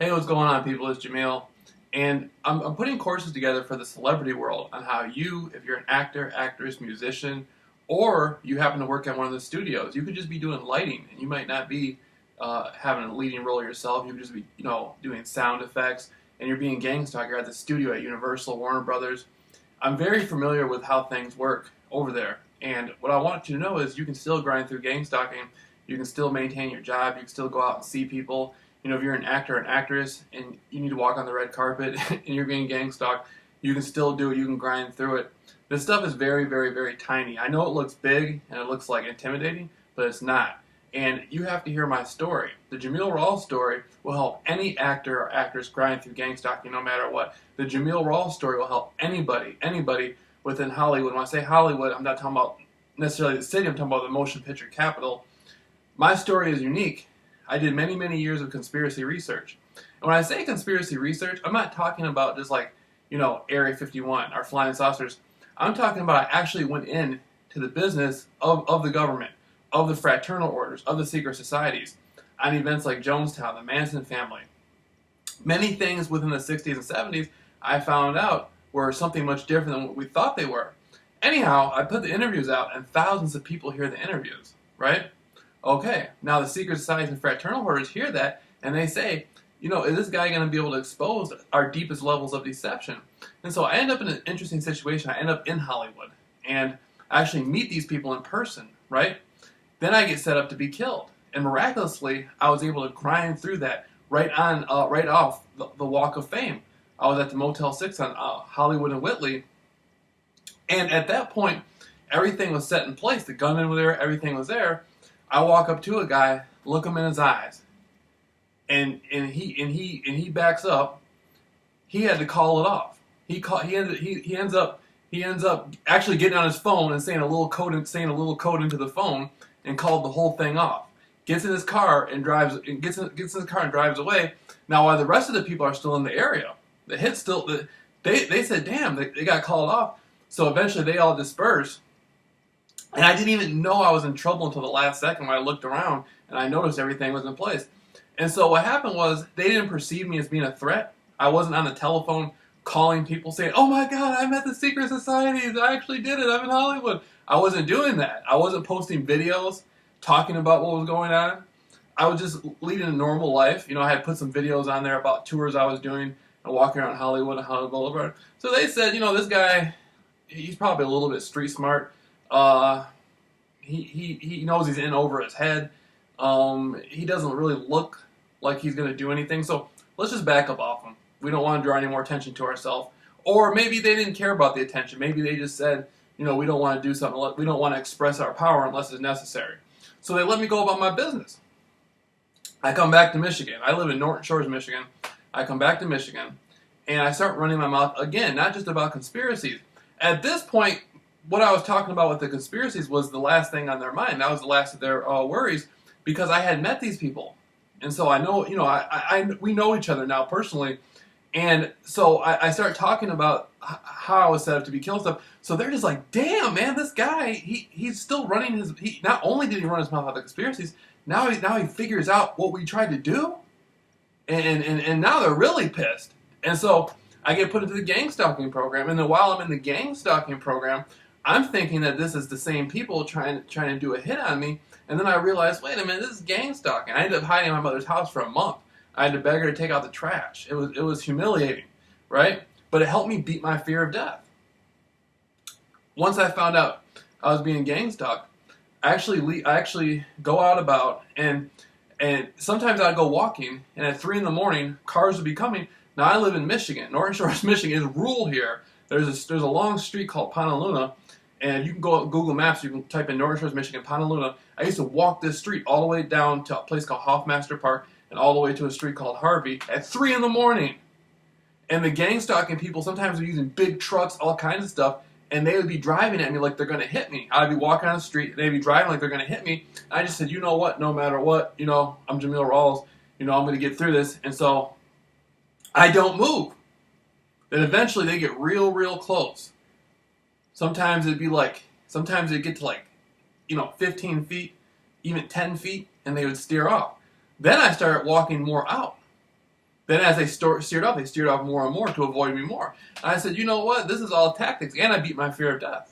Hey, what's going on, people? It's Jameel, and I'm putting courses together for the celebrity world on how you, if you're an actor, actress, musician, or you happen to work at one of the studios, you could just be doing lighting, and you might not be having a leading role yourself. You could just be, doing sound effects, and you're being gang stalker. You're at the studio at Universal, Warner Brothers. I'm very familiar with how things work over there, and what I want you to know is you can still grind through gang stalking. You can still maintain your job. You can still go out and see people. If you're an actor or an actress and you need to walk on the red carpet and you're being gang stalked, you can still do it. You can grind through it. This stuff is very, very, very tiny. I know it looks big and it looks like intimidating, but it's not. And you have to hear my story. The JAMEEL RAWLS story will help any actor or actress grind through gang stalking no matter what. The JAMEEL RAWLS story will help anybody within Hollywood. When I say Hollywood, I'm not talking about necessarily the city. I'm talking about the motion picture capital. My story is unique. I did many, many years of conspiracy research. And when I say conspiracy research, I'm not talking about just like, Area 51 or flying saucers. I'm talking about I actually went in to the business of the government, of the fraternal orders, of the secret societies, on events like Jonestown, the Manson family. Many things within the 60s and 70s I found out were something much different than what we thought they were. Anyhow, I put the interviews out and thousands of people hear the interviews, right? Okay, now the secret societies and fraternal orders hear that, and they say, is this guy going to be able to expose our deepest levels of deception? And so I end up in an interesting situation. I end up in Hollywood, and I actually meet these people in person, right? Then I get set up to be killed, and miraculously, I was able to grind through that right off the Walk of Fame. I was at the Motel 6 on Hollywood and Whitley, and at that point, everything was set in place. The gunman was there, everything was there. I walk up to a guy, look him in his eyes, and he backs up. He had to call it off. He ends up actually getting on his phone and saying a little code into the phone and called the whole thing off. Gets in his car and drives away. Now while the rest of the people are still in the area, the hits still they said, damn, they got called off. So eventually they all disperse. And I didn't even know I was in trouble until the last second when I looked around and I noticed everything was in place. And so what happened was they didn't perceive me as being a threat. I wasn't on the telephone calling people saying, oh my God, I'm at the secret societies. I actually did it. I'm in Hollywood. I wasn't doing that. I wasn't posting videos talking about what was going on. I was just leading a normal life. I had put some videos on there about tours I was doing and walking around Hollywood and Hollywood Boulevard. So they said, this guy, he's probably a little bit street smart. He knows he's in over his head. He doesn't really look like he's going to do anything. So let's just back up off him. We don't want to draw any more attention to ourselves. Or maybe they didn't care about the attention. Maybe they just said, we don't want to do something. We don't want to express our power unless it's necessary. So they let me go about my business. I come back to Michigan. I live in Norton Shores, Michigan. I come back to Michigan, and I start running my mouth again, not just about conspiracies. At this point, what I was talking about with the conspiracies was the last thing on their mind. That was the last of their worries, because I had met these people, and so I know, we know each other now personally, and so I start talking about how I was set up to be killed stuff. So they're just like, damn, man, this guy, he's still running his. Not only did he run his mouth about the conspiracies, now he figures out what we tried to do, and now they're really pissed, and so I get put into the gang stalking program, and then while I'm in the gang stalking program, I'm thinking that this is the same people trying to do a hit on me, and then I realize, wait a minute, this is gang stalking. I ended up hiding in my mother's house for a month. I had to beg her to take out the trash. It was humiliating, right? But it helped me beat my fear of death. Once I found out I was being gang stalked, I actually go out about, and sometimes I'd go walking, and at 3 in the morning, cars would be coming. Now I live in Michigan. Norton Shores, Michigan is rural here. There's a long street called Honolulu, and you can go on Google Maps. You can type in Norton Shores, Michigan, Honolulu. I used to walk this street all the way down to a place called Hoffmaster Park and all the way to a street called Harvey at 3 in the morning. And the gang stalking people sometimes are using big trucks, all kinds of stuff, and they would be driving at me like they're going to hit me. I'd be walking on the street, and they'd be driving like they're going to hit me. I just said, you know what, no matter what, I'm JAMEEL RAWLS, I'm going to get through this. And so I don't move. Then eventually they get real, real close. Sometimes it'd get to 15 feet, even 10 feet, and they would steer off. Then I started walking more out. Then as they steered off more and more to avoid me more. And I said, you know what? This is all tactics, and I beat my fear of death.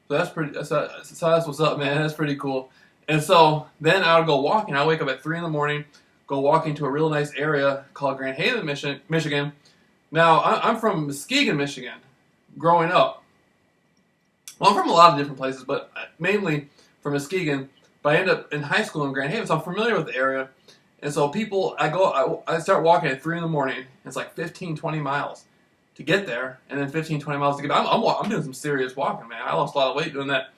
So that's pretty. So that's what's up, man. That's pretty cool. And so then I would go walking. I wake up at 3 in the morning, go walking to a real nice area called Grand Haven, Michigan. Now I'm from Muskegon, Michigan, growing up. Well, I'm from a lot of different places, but mainly from Muskegon. But I end up in high school in Grand Haven, so I'm familiar with the area. And so I start walking at 3 in the morning. It's like 15, 20 miles to get there, and then 15, 20 miles to get back. I'm doing some serious walking, man. I lost a lot of weight doing that.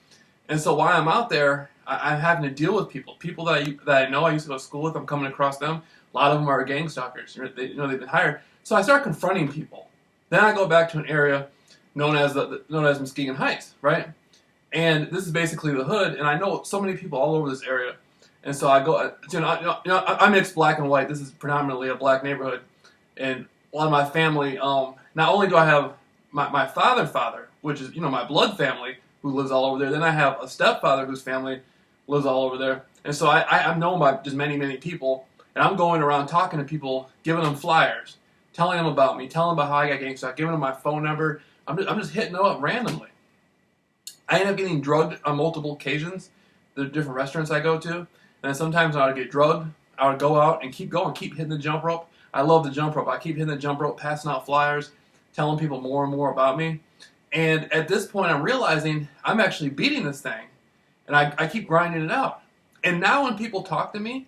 And so while I'm out there, I'm having to deal with people that I know. I used to go to school with. I'm coming across them. A lot of them are gang stalkers. They've been hired. So I start confronting people. Then I go back to an area known as Muskegon Heights, right? And this is basically the hood. And I know so many people all over this area. And so I go, I'm mixed black and white. This is predominantly a black neighborhood. And a lot of my family, not only do I have my father, which is, my blood family, who lives all over there. Then I have a stepfather whose family lives all over there. And so I'm known by just many, many people. And I'm going around talking to people, giving them flyers, telling them about me, telling them about how I got gang stalked, giving them my phone number. I'm just hitting them up randomly. I end up getting drugged on multiple occasions, the different restaurants I go to. And then sometimes when I would get drugged, I would go out and keep going, keep hitting the jump rope. I love the jump rope. I keep hitting the jump rope, passing out flyers, telling people more and more about me. And at this point, I'm realizing I'm actually beating this thing. And I keep grinding it out. And now when people talk to me,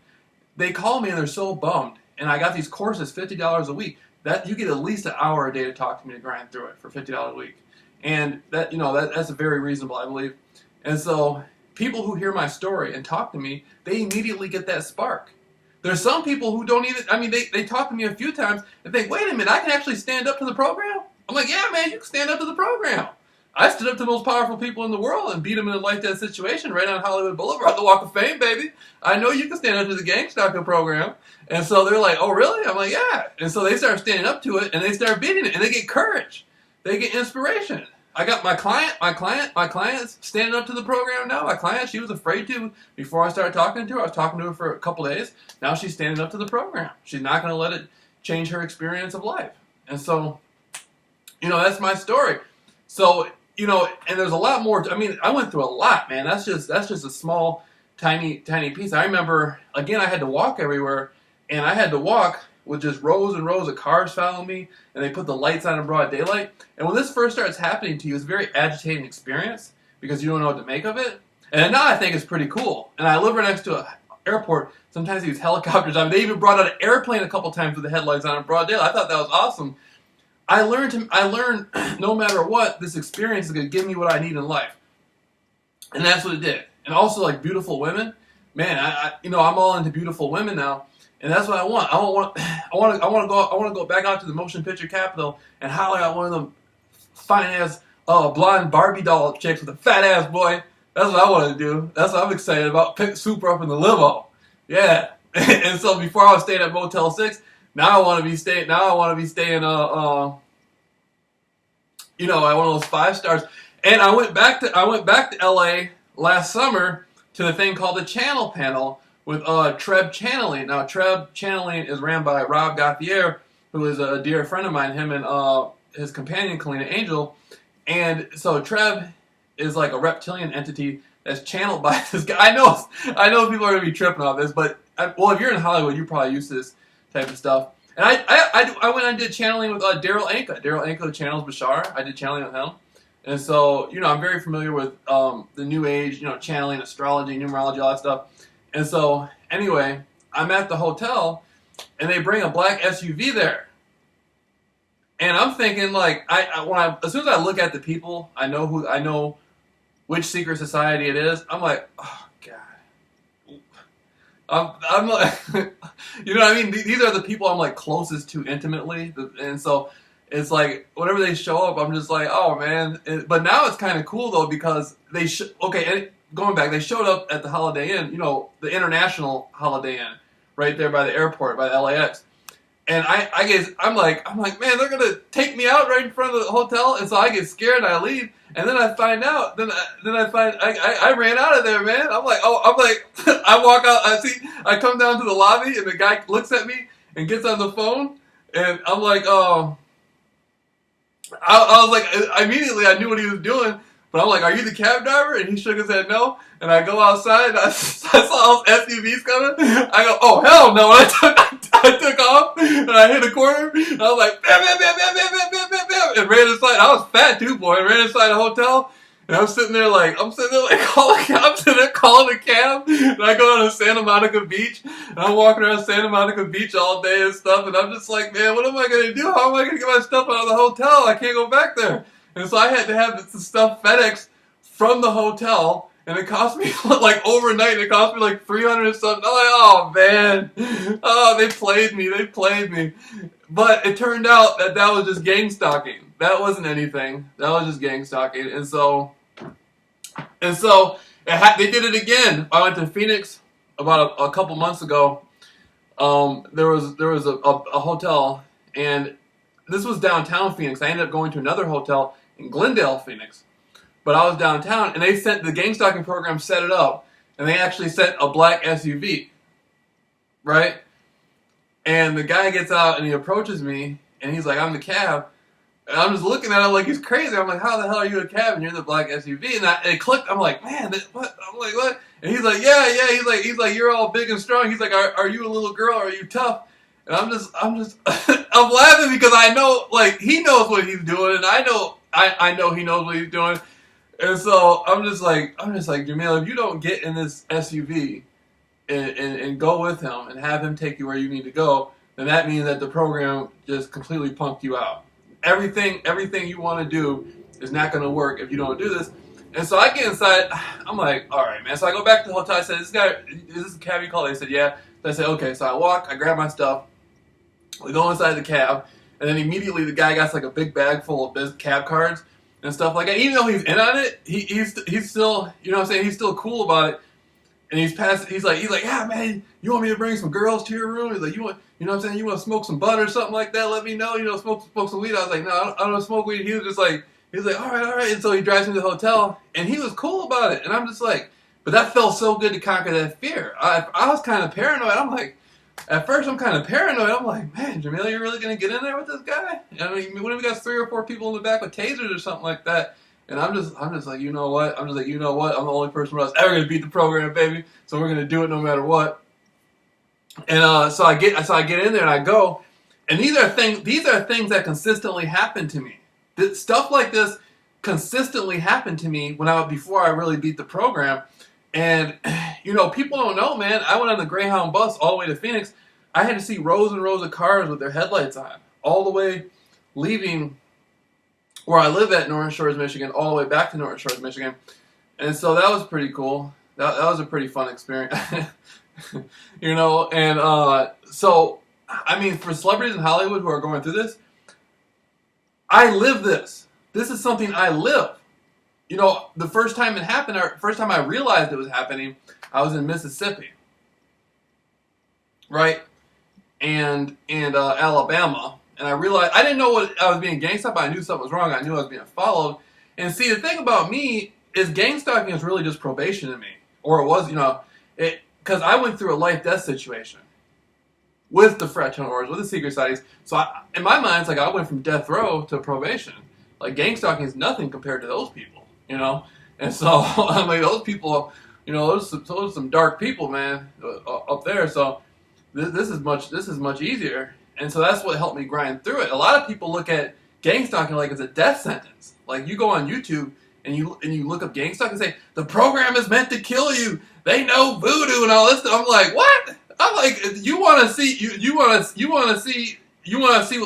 they call me and they're so bummed. And I got these courses, $50 a week. That you get at least an hour a day to talk to me to grind through it for $50 a week. And that's a very reasonable, I believe. And so people who hear my story and talk to me, they immediately get that spark. There's some people who don't even, they talk to me a few times and think, wait a minute, I can actually stand up to the program? I'm like, yeah, man, you can stand up to the program. I stood up to the most powerful people in the world and beat them in a life-death situation right on Hollywood Boulevard, the Walk of Fame, baby. I know you can stand up to the gang stalking program. And so they're like, oh, really? I'm like, yeah. And so they start standing up to it, and they start beating it, and they get courage. They get inspiration. I got my client's standing up to the program now. My client, she was afraid to before I started talking to her. I was talking to her for a couple days. Now she's standing up to the program. She's not going to let it change her experience of life. And so, that's my story. So, and there's a lot more. I went through a lot, man. That's just a small, tiny piece. I remember, again, I had to walk everywhere, and I had to walk with just rows and rows of cars following me, and they put the lights on in broad daylight. And when this first starts happening to you, it's a very agitating experience because you don't know what to make of it. And now I think it's pretty cool. And I live right next to an airport. Sometimes they use helicopters. They even brought out an airplane a couple times with the headlights on in broad daylight. I thought that was awesome. I learned no matter what, this experience is going to give me what I need in life. And that's what it did. And also, like, beautiful women. Man, I'm all into beautiful women now. And that's what I want. I want to go back out to the motion picture capital and holler at one of them fine ass blonde Barbie doll chicks with a fat ass boy. That's what I want to do. That's what I'm excited about. Pick Super up in the limo. Yeah. And so before I was staying at Motel 6, now I want to be staying at one of those 5 stars. And I went back to LA last summer to the thing called the Channel Panel with Treb Channeling. Now, Treb Channeling is ran by Rob Gauthier, who is a dear friend of mine, him and his companion, Kalina Angel. And so Treb is like a reptilian entity that's channeled by this guy. I know people are going to be tripping on this, but, if you're in Hollywood, you're probably used to this type of stuff. And I went and did channeling with Daryl Anka. Daryl Anka channels Bashar. I did channeling with him. And so, I'm very familiar with the New Age, channeling, astrology, numerology, all that stuff. And so, anyway, I'm at the hotel, and they bring a black SUV there. And I'm thinking, like, as soon as I look at the people, I know which secret society it is. I'm like, oh God. I'm like, you know what I mean? These are the people I'm like closest to intimately, and so it's like whenever they show up, I'm just like, oh man. But now it's kind of cool though because they going back, they showed up at the Holiday Inn, the International Holiday Inn, right there by the airport, by the LAX. And I guess I'm like, man, they're gonna take me out right in front of the hotel, and so I get scared and I leave, and then I find out, I ran out of there, man. I walk out, I come down to the lobby, and the guy looks at me and gets on the phone, And I'm like, oh. I was like, immediately I knew what he was doing, but I'm like, are you the cab driver? And he shook his head no. And I go outside, and I saw those SUVs coming. I go, oh, hell no. And I took off, and I hit a corner, and I was like, bam, bam, bam, bam, bam, bam, bam, bam, bam, and ran inside. I was fat too, boy. I ran inside a hotel. And I'm sitting there calling a cab, and I go down to Santa Monica Beach, and I'm walking around Santa Monica Beach all day and stuff, and I'm just like, man, what am I going to do? How am I going to get my stuff out of the hotel? I can't go back there. And so I had to have the stuff FedEx from the hotel, and it cost me, like, overnight, it cost me like $300 and something. I'm like, oh, man. Oh, they played me. But it turned out that was just gang stalking. That wasn't anything. That was just gang stalking. And so they did it again. I went to Phoenix about a couple months ago. There was a hotel, and this was downtown Phoenix. I ended up going to another hotel in Glendale, Phoenix. But I was downtown, and the gang stalking program set it up, and they actually sent a black SUV, right? And the guy gets out, and he approaches me, and he's like, I'm the cab. And I'm just looking at him like he's crazy. I'm like, how the hell are you a cab and you're in the black SUV? And it clicked. I'm like, man, what? I'm like, what? And he's like, yeah. He's like, you're all big and strong. He's like, are you a little girl? Are you tough? And I'm just, I'm laughing because I know, like, he knows what he's doing, and I know he knows what he's doing. And so I'm just like, Jameel, if you don't get in this SUV and go with him and have him take you where you need to go, then that means that the program just completely punked you out. Everything you want to do is not going to work if you don't do this. And so I get inside. I'm like, all right, man. So I go back to the hotel. I said, is this a cab you called? They said, yeah. So I said, okay. So I grab my stuff. We go inside the cab. And then immediately the guy got like a big bag full of cab cards and stuff like that. Even though he's in on it, he's still, you know what I'm saying? He's still cool about it. And he's like, yeah, man, you want me to bring some girls to your room? He's like, you know what I'm saying? You want to smoke some bud or something like that? Let me know. Smoke some weed. I was like, no, I don't smoke weed. He was just like, all right. And so he drives me to the hotel, and he was cool about it. And I'm just like, but that felt so good to conquer that fear. I was kind of paranoid. I'm like, at first I'm kind of paranoid. I'm like, man, Jameel, you're really going to get in there with this guy? I mean, what if we got 3 or 4 people in the back with tasers or something like that? And I'm just like, you know what? I'm the only person who's ever gonna beat the program, baby. So we're gonna do it no matter what. And so I get in there and I go, and these are things that consistently happen to me. Stuff like this consistently happened to me before I really beat the program. And people don't know, man. I went on the Greyhound bus all the way to Phoenix. I had to see rows and rows of cars with their headlights on, all the way leaving where I live at North Shores, Michigan, all the way back to North Shores, Michigan. And so that was pretty cool. That was a pretty fun experience. So, I mean, for celebrities in Hollywood who are going through this, I live this. This is something I live. The first time it happened, or first time I realized it was happening, I was in Mississippi. Right? And Alabama. And I realized, I didn't know what I was being gang stalked, but I knew something was wrong. I knew I was being followed. And see, the thing about me is gang stalking is really just probation to me. Or it was, because I went through a life-death situation with the fraternal with the secret societies. So in my mind, it's like I went from death row to probation. Like, gang stalking is nothing compared to those people, And so, I mean, those people, those are some dark people, man, up there. So this is much easier. And so that's what helped me grind through it. A lot of people look at gang stalking like it's a death sentence. Like, you go on YouTube and you look up gang stalking and say, the program is meant to kill you. They know voodoo and all this stuff. I'm like, what? I'm like, you want to see what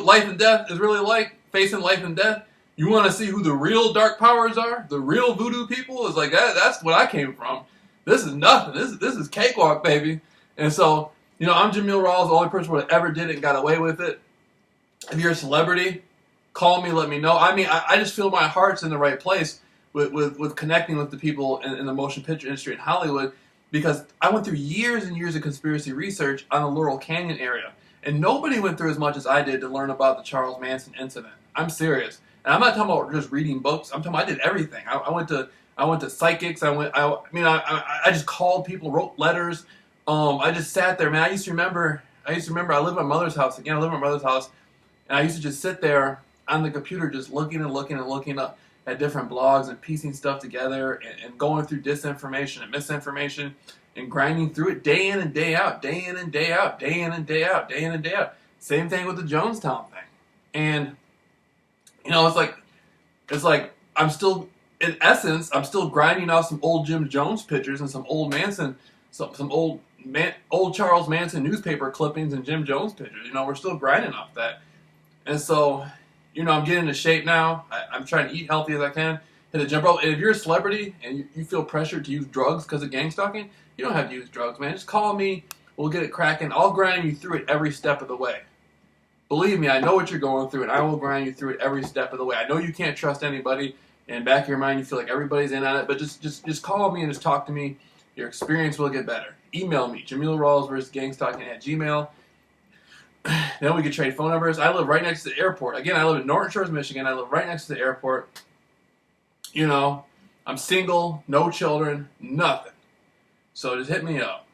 life and death is really like, facing life and death? You want to see who the real dark powers are? The real voodoo people? It's like, that's what I came from. This is nothing. This is cakewalk, baby. And so, I'm JAMEEL RAWLS, the only person who ever did it and got away with it. If you're a celebrity, call me, let me know. I mean, I just feel my heart's in the right place with connecting with the people in the motion picture industry in Hollywood, because I went through years and years of conspiracy research on the Laurel Canyon area. And nobody went through as much as I did to learn about the Charles Manson incident. I'm serious. And I'm not talking about just reading books. I'm talking about I did everything. I went to psychics. I just called people, wrote letters. I just sat there, man. I used to remember I lived at my mother's house. Again, I lived at my mother's house And I used to just sit there on the computer just looking and looking and looking up at different blogs and piecing stuff together and going through disinformation and misinformation and grinding through it day in and day out, day in and day out, day in and day out, day in and day out. Same thing with the Jonestown thing. And, you know, it's like I'm still, in essence, I'm still grinding out some old Jim Jones pictures and some old Manson, some old Charles Manson newspaper clippings and Jim Jones pictures. You know, we're still grinding off that. And so, you know, I'm getting into shape now. I'm trying to eat healthy as I can. Hit a gym, bro. And if you're a celebrity and you feel pressured to use drugs because of gang stalking, you don't have to use drugs, man. Just call me. We'll get it cracking. I'll grind you through it every step of the way. Believe me, I know what you're going through, and I will grind you through it every step of the way. I know you can't trust anybody, and back of your mind, you feel like everybody's in on it, but just call me and just talk to me. Your experience will get better. Email me, JAMEEL RAWLS versus gangstalking@gmail.com. Then we can trade phone numbers. I live right next to the airport. Again, I live in Norton Shores, Michigan. I live right next to the airport. You know, I'm single, no children, nothing. So just hit me up.